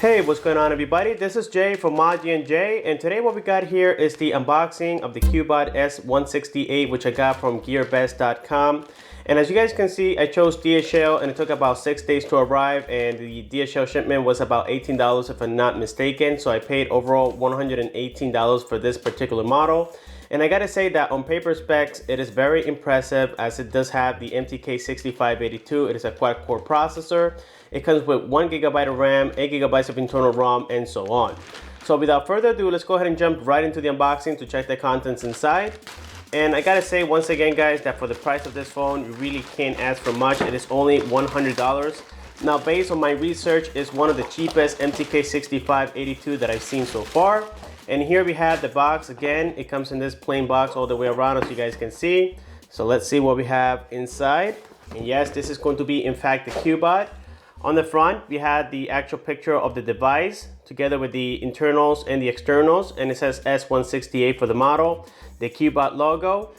Hey, what's going on everybody? This is Jay from ModGNJ, and today what we got here is the unboxing of the Cubot S168, which I got from gearbest.com. And as you guys can see, I chose DHL and it took about 6 days to arrive, and the DHL shipment was about $18 if I'm not mistaken. So I paid overall $118 for this particular model. And I gotta say that on paper specs, it is very impressive as it does have the MTK6582. It is a quad-core processor. It comes with 1 GB of RAM, 8 GB of internal ROM, and so on. So without further ado, let's go ahead and jump right into the unboxing to check the contents inside. And I gotta say once again, guys, that for the price of this phone, you really can't ask for much. It is only $100. Now, based on my research, it's one of the cheapest MTK6582 that I've seen so far. And here we have the box. Again, it comes in this plain box all the way around, as you guys can see. So let's see what we have inside. And yes, this is going to be in fact the Cubot. On the front, we have the actual picture of the device together with the internals and the externals, and it says S168 for the model, the Cubot logo.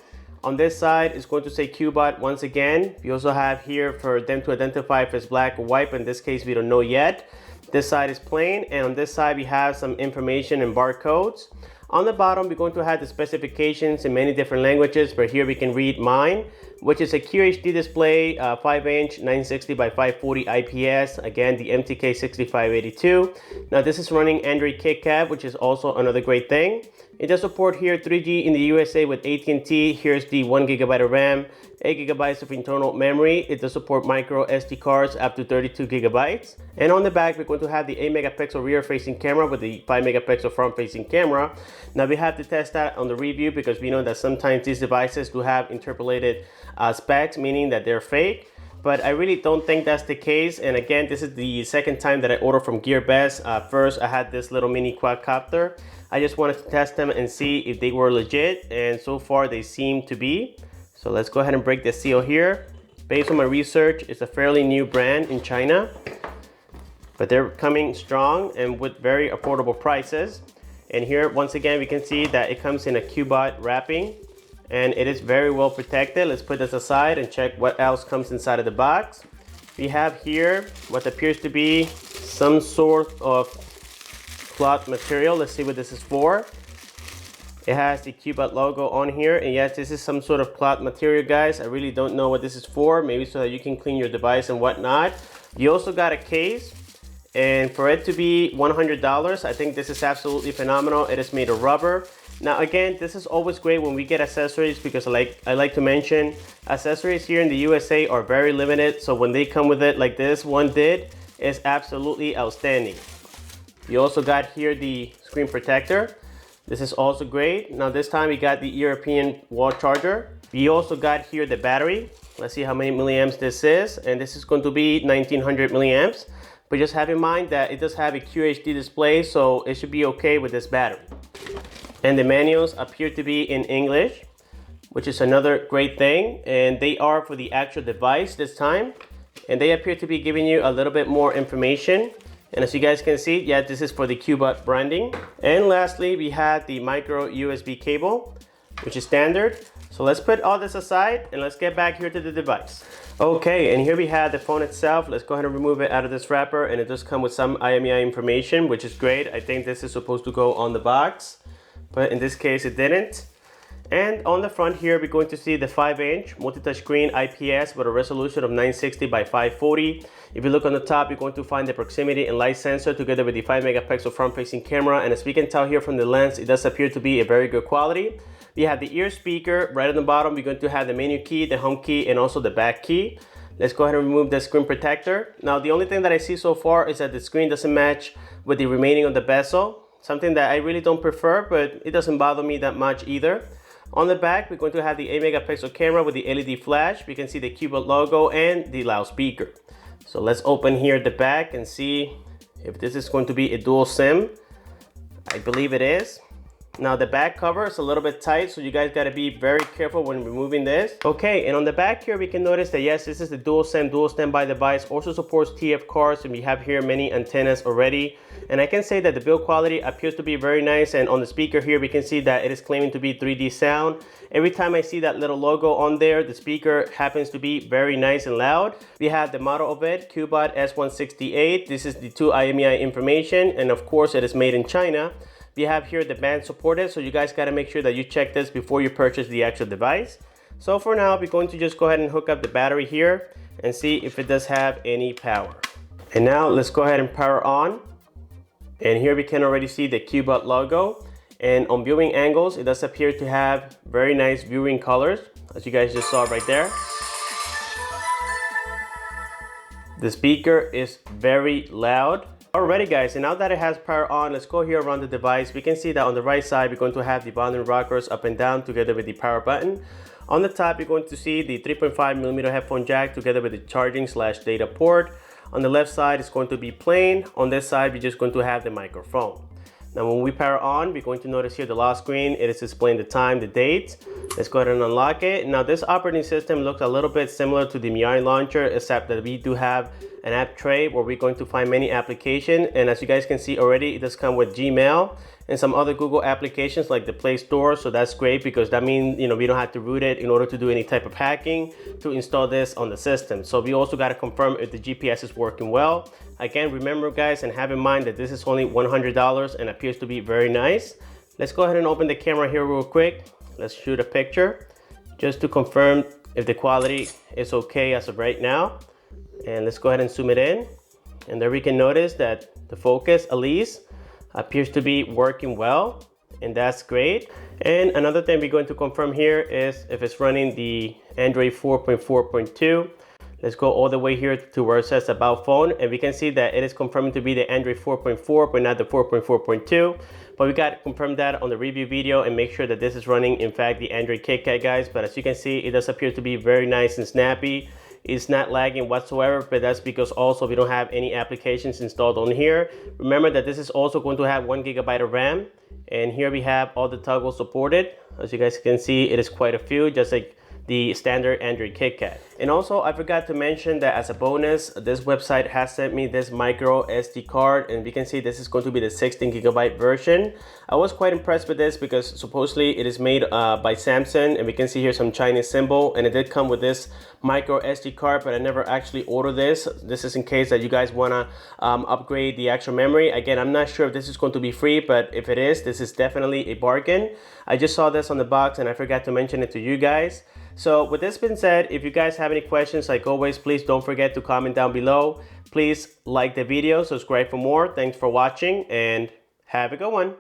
On this side, it's going to say Cubot once again. We also have here for them to identify if it's black or white, but in this case, we don't know yet. This side is plain, and on this side we have some information and barcodes. On the bottom, we're going to have the specifications in many different languages, but here we can read mine, which is a qHD display, 5-inch, 960 by 540 IPS. Again, the MTK6582. Now this is running Android KitKat, which is also another great thing. It does support here 3G in the USA with AT&T. Here's the 1 GB of RAM, 8 GB of internal memory. It does support micro SD cards up to 32 GB. And on the back, we're going to have the 8 megapixel rear facing camera with the 5 megapixel front facing camera. Now we have to test that on the review because we know that sometimes these devices do have interpolated specs, meaning that they're fake. But I really don't think that's the case. And again, this is the second time that I order from GearBest. First, I had this little mini quadcopter. I just wanted to test them and see if they were legit, and so far they seem to be. So let's go ahead and break the seal here. Based on my research, it's a fairly new brand in China, but they're coming strong and with very affordable prices. And here, once again, we can see that it comes in a Cubot wrapping, and it is very well protected. Let's put this aside and check what else comes inside of the box. We have here what appears to be some sort of cloth material. Let's see what this is for. It has the Cubot logo on here, and yes, this is some sort of cloth material, guys. I really don't know what this is for. Maybe so that you can clean your device and whatnot. You also got a case, and for it to be $100, I think this is absolutely phenomenal. It is made of rubber. Now again, this is always great when we get accessories, because I like to mention, accessories here in the USA are very limited. So when they come with it like this one did, it's absolutely outstanding. You also got here the screen protector. This is also great. Now this time we got the European wall charger. We also got here the battery. Let's see how many milliamps this is. And this is going to be 1900 milliamps. But just have in mind that it does have a qHD display, so it should be okay with this battery. And the manuals appear to be in English, which is another great thing. And they are for the actual device this time. And they appear to be giving you a little bit more information. And as you guys can see, yeah, this is for the Cubot branding. And lastly, we have the micro USB cable, which is standard. So let's put all this aside and let's get back here to the device. Okay, and here we have the phone itself. Let's go ahead and remove it out of this wrapper, and it does come with some IMEI information, which is great. I think this is supposed to go on the box, but in this case it didn't. And on the front here, we're going to see the 5-inch multi-touch screen IPS with a resolution of 960 by 540. If you look on the top, you're going to find the proximity and light sensor together with the 5 megapixel front-facing camera. And as we can tell here from the lens, it does appear to be a very good quality. We have the ear speaker right on the bottom. We're going to have the menu key, the home key, and also the back key. Let's go ahead and remove the screen protector. Now, the only thing that I see so far is that the screen doesn't match with the remaining of the bezel. Something that I really don't prefer, but it doesn't bother me that much either. On the back, we're going to have the 8 megapixel camera with the LED flash. We can see the Cubot logo and the loudspeaker. So let's open here the back and see if this is going to be a dual SIM. I believe it is. Now the back cover is a little bit tight, so you guys got to be very careful when removing this. Okay, and on the back here we can notice that yes, this is the dual standby device. Also supports TF cards, and we have here many antennas already. And I can say that the build quality appears to be very nice, and on the speaker here we can see that it is claiming to be 3D sound. Every time I see that little logo on there, the speaker happens to be very nice and loud. We have the model of it, Cubot S168. This is the 2 IMEI information, and of course it is made in China. We have here the band supported, so you guys got to make sure that you check this before you purchase the actual device. So for now, we're going to just go ahead and hook up the battery here and see if it does have any power. And now let's go ahead and power on. And here we can already see the Cubot logo. And on viewing angles, it does appear to have very nice viewing colors, as you guys just saw right there. The speaker is very loud. Alrighty guys, and now that it has power on, let's go here around the device. We can see that on the right side, we're going to have the volume rockers up and down together with the power button. On the top, you're going to see the 3.5mm headphone jack together with the charging/data port. On the left side, it's going to be plain. On this side, we're just going to have the microphone. Now when we power on, we're going to notice here the lock screen. It is displaying the time, the date. Let's go ahead and unlock it. Now this operating system looks a little bit similar to the MIUI launcher, except that we do have an app tray where we're going to find many applications. And as you guys can see already, it does come with Gmail and some other Google applications like the Play Store. So that's great because that means, you know, we don't have to root it in order to do any type of hacking to install this on the system. So we also got to confirm if the GPS is working well. Again, remember guys, and have in mind that this is only $100 and appears to be very nice. Let's go ahead and open the camera here real quick. Let's shoot a picture just to confirm if the quality is okay as of right now. And let's go ahead and zoom it in. And there we can notice that the focus, at least, appears to be working well. And that's great. And another thing we're going to confirm here is if it's running the Android 4.4.2. Let's go all the way here to where it says about phone, and we can see that it is confirming to be the Android 4.4 but not the 4.4.2. But we got to confirm that on the review video and make sure that this is running in fact the Android KitKat guys. But as you can see, it does appear to be very nice and snappy. It's not lagging whatsoever, but that's because also we don't have any applications installed on here. Remember that this is also going to have 1 GB of RAM, and here we have all the toggles supported. As you guys can see, it is quite a few, just like the standard Android KitKat. And also I forgot to mention that as a bonus, this website has sent me this micro SD card, and we can see this is going to be the 16 GB version. I was quite impressed with this because supposedly it is made by Samsung, and we can see here some Chinese symbol, and it did come with this micro SD card, but I never actually ordered this. This is in case that you guys want to upgrade the actual memory. Again, I'm not sure if this is going to be free, but if it is, this is definitely a bargain. I just saw this on the box and I forgot to mention it to you guys. So with this being said, if you guys have any questions, like always, please don't forget to comment down below. Please like the video, subscribe for more. Thanks for watching, and have a good one.